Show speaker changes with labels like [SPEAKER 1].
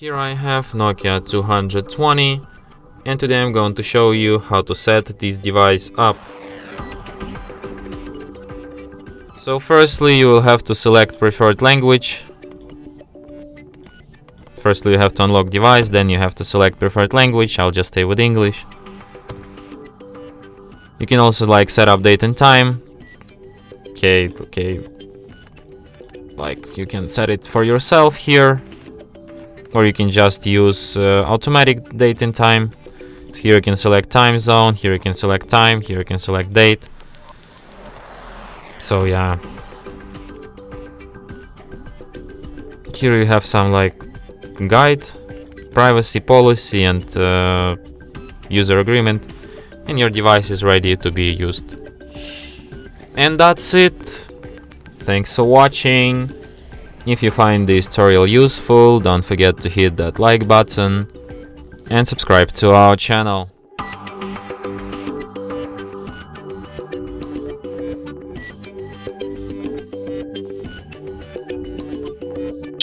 [SPEAKER 1] Here I have Nokia 220, and today I'm going to show you how to set this device up. So firstly you will have to select preferred language. Firstly you have to unlock device, then you have to select preferred language. I'll just stay with English. You can also set up date and time. Okay, like you can set it for yourself here, or you can just use automatic date and time. Here you can select time zone, here you can select time, here you can select date. So yeah, here you have some guide, privacy policy and user agreement, and your device is ready to be used. And that's it. Thanks for watching. If you find this tutorial useful, don't forget to hit that like button and subscribe to our channel.